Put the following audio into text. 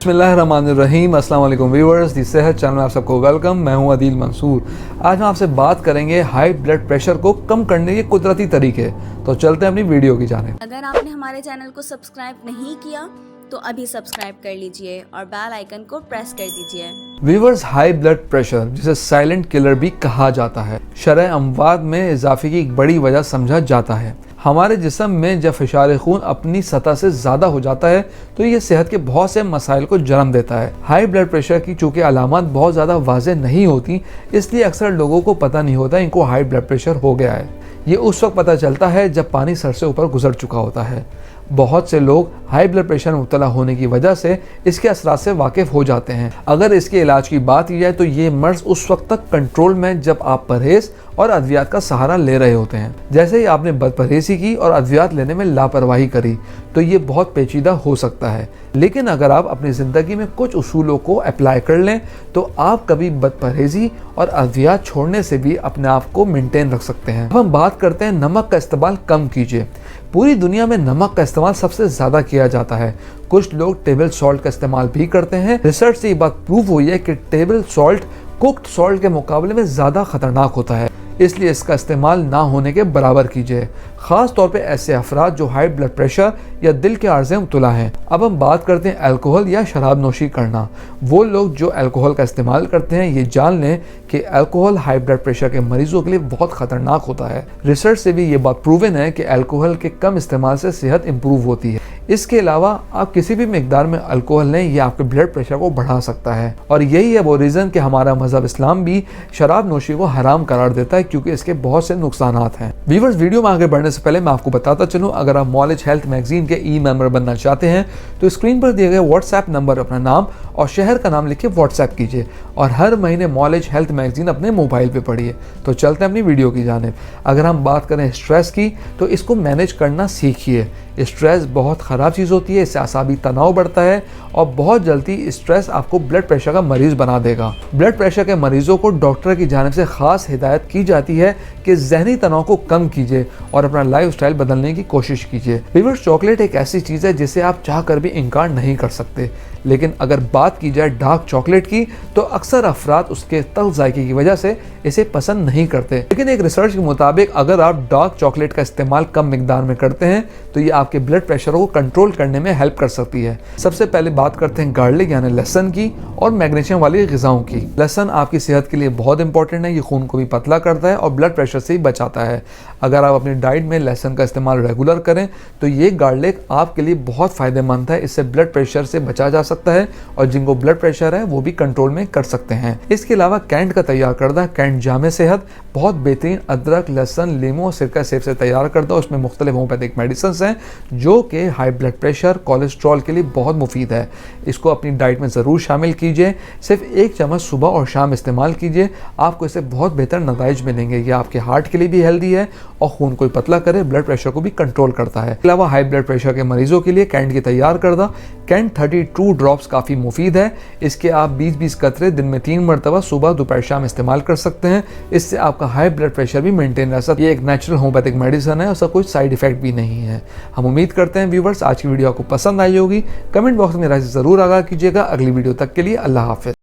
बिस्मिल्लाहिर्रहमानिर्रहीम। अस्सलाम वालेकुम व्यूअर्स, दी सेहत चैनल में आप सबको वेलकम। मैं हूं अदील मंसूर। आज हम आपसे बात करेंगे हाई ब्लड प्रेशर को कम करने के कुदरती तरीके। तो चलते हैं अपनी वीडियो की जानिब। अगर आपने हमारे चैनल को सब्सक्राइब नहीं किया तो अभी सब्सक्राइब कर लीजिए और बेल आइकन को प्रेस कर दीजिए। व्यूअर्स, हाई ब्लड प्रेशर जिसे साइलेंट किलर भी कहा जाता है, शरह अमवात में इजाफे की एक बड़ी वजह समझा जाता है। हमारे जिस्म में जब फिशार खून अपनी सतह से ज़्यादा हो जाता है तो ये सेहत के बहुत से मसाइल को जन्म देता है। हाई ब्लड प्रेशर की चूँकि अलामत बहुत ज़्यादा वाज़ेह नहीं होती, इसलिए अक्सर लोगों को पता नहीं होता इनको हाई ब्लड प्रेशर हो गया है। ये उस वक्त पता चलता है जब पानी सर से ऊपर गुजर चुका होता है। बहुत से लोग हाई ब्लड प्रेशर में मुब्तला होने की वजह से इसके असरात से वाकिफ़ हो जाते हैं। अगर इसके इलाज की बात की जाए तो ये मर्ज़ उस वक्त तक कंट्रोल में जब आप परहेज़ और अद्वियात का सहारा ले रहे होते हैं। जैसे ही आपने बदपरहेज़ी की और अद्वियात लेने में लापरवाही करी तो ये बहुत पेचीदा हो सकता है। लेकिन अगर आप अपनी ज़िंदगी में कुछ उसूलों को अप्लाई कर लें तो आप कभी बदपरहेज़ी और अद्वियात छोड़ने से भी अपने आप को मेंटेन रख सकते हैं। अब हम बात करते हैं नमक का इस्तेमाल कम कीजिए। पूरी दुनिया में नमक का इस्तेमाल सबसे ज़्यादा किया जाता है। कुछ लोग टेबल सॉल्ट का इस्तेमाल भी करते हैं। रिसर्च से ये बात प्रूव हुई है कि टेबल सॉल्ट कुक्ड सॉल्ट के मुकाबले में ज़्यादा खतरनाक होता है, इसलिए इसका इस्तेमाल ना होने के बराबर कीजिए, ख़ास तौर पे ऐसे अफराद जो हाई ब्लड प्रेशर या दिल के आर्ज़े में मुब्तला हैं। अब हम बात करते हैं अल्कोहल या शराब नोशी करना। वो लोग जो अल्कोहल का इस्तेमाल करते हैं ये जान लें कि अल्कोहल हाई ब्लड प्रेशर के मरीजों के लिए बहुत ख़तरनाक होता है। रिसर्च से भी ये बात प्रूवन है कि अल्कोहल के कम इस्तेमाल से सेहत इम्प्रूव होती है। इसके अलावा आप किसी भी मिकदार में अल्कोहल लें, ये आपके ब्लड प्रेशर को बढ़ा सकता है। और यही है वो रीज़न कि हमारा मज़हब इस्लाम भी शराब नोशी को हराम करार देता है, क्योंकि इसके बहुत से नुकसानात हैं। व्यूअर्स, वीडियो में आगे बढ़ने से पहले मैं आपको बताता चलूँ, अगर आप नॉलेज हेल्थ मैगजीन के ई मेंबर बनना चाहते हैं तो स्क्रीन पर दिए गए व्हाट्सएप नंबर अपना नाम और शहर का नाम लिख के व्हाट्सएप कीजिए और हर महीने नॉलेज हेल्थ मैगजीन अपने मोबाइल पे पढ़िए। तो चलते हैं अपनी वीडियो की जानिब। अगर हम बात करें स्ट्रेस की तो इसको मैनेज करना सीखिए। स्ट्रेस बहुत ख़राब चीज़ होती है, इससे आसाबी तनाव बढ़ता है और बहुत जल्दी स्ट्रेस आपको ब्लड प्रेशर का मरीज़ बना देगा। ब्लड प्रेशर के मरीज़ों को डॉक्टर की जानिब से ख़ास हिदायत की जाती है कि जहनी तनाव को कम कीजिए और अपना लाइफस्टाइल बदलने की कोशिश कीजिए। व्यूअर्स, चॉकलेट एक ऐसी चीज़ है जिसे आप चाह कर भी इनकार नहीं कर सकते, लेकिन अगर बात की जाए डार्क चॉकलेट की तो अक्सर अफराद उसके तल्ख जायके की वजह से इसे पसंद नहीं करते। लेकिन एक रिसर्च के मुताबिक अगर आप डार्क चॉकलेट का इस्तेमाल कम मिकदार में करते हैं तो ये आपके ब्लड प्रेशर को कंट्रोल करने में हेल्प कर सकती है। सबसे पहले बात करते हैं गार्लिक यानी लहसुन की और मैग्नीशियम वाली ग़िज़ाओं की। लहसुन आपकी सेहत के लिए बहुत इंपॉर्टेंट है, ये खून को भी पतला करता है और ब्लड प्रेशर से ही बचाता है। अगर आप अपनी डाइट में लहसुन का इस्तेमाल रेगुलर करें तो ये गार्लिक आपके लिए बहुत फ़ायदेमंद है। इससे ब्लड प्रेशर से बचा जा सकता है और जिनको ब्लड प्रेशर है वो भी कंट्रोल में कर सकते हैं। इसके अलावा कैंट का तैयार करदा कैंट जामे सेहत बहुत बेहतरीन अदरक, लहसुन, लीमू और सिरका सेब से तैयार करदा। उसमें मुख्तलिफ होम्योपैथिक मेडिसिन हैं जो कि हाई ब्लड प्रेशर, कोलेस्ट्रॉल के लिए बहुत मुफीद है। इसको अपनी डाइट में ज़रूर शामिल कीजिए। सिर्फ 1 चम्मच सुबह और शाम इस्तेमाल कीजिए, आपको इससे बहुत बेहतर नताइज मिलेंगे। ये आपके हार्ट के लिए भी हेल्दी है और खून को पतला करे, ब्लड प्रेशर को भी कंट्रोल करता है। इसके अलावा हाई ब्लड प्रेशर के मरीजों के लिए कैंट की तैयार करदा कैंट 32 ड्रॉप्स काफ़ी मुफीद है। इसके आप 20-20 कतरे दिन में 3 मरतबा सुबह, दोपहर, शाम इस्तेमाल कर सकते हैं। इससे आपका हाई ब्लड प्रेशर भी मेंटेन रह सकता है। ये एक नेचुरल होम्योपैथिक मेडिसिन है, उसका कोई साइड इफेक्ट भी नहीं है। हम उम्मीद करते हैं व्यूवर्स आज की वीडियो आपको पसंद आई होगी। कमेंट बॉक्स में राय ज़रूर आगाह कीजिएगा। अगली वीडियो तक के लिए अल्लाह हाफ़िज़।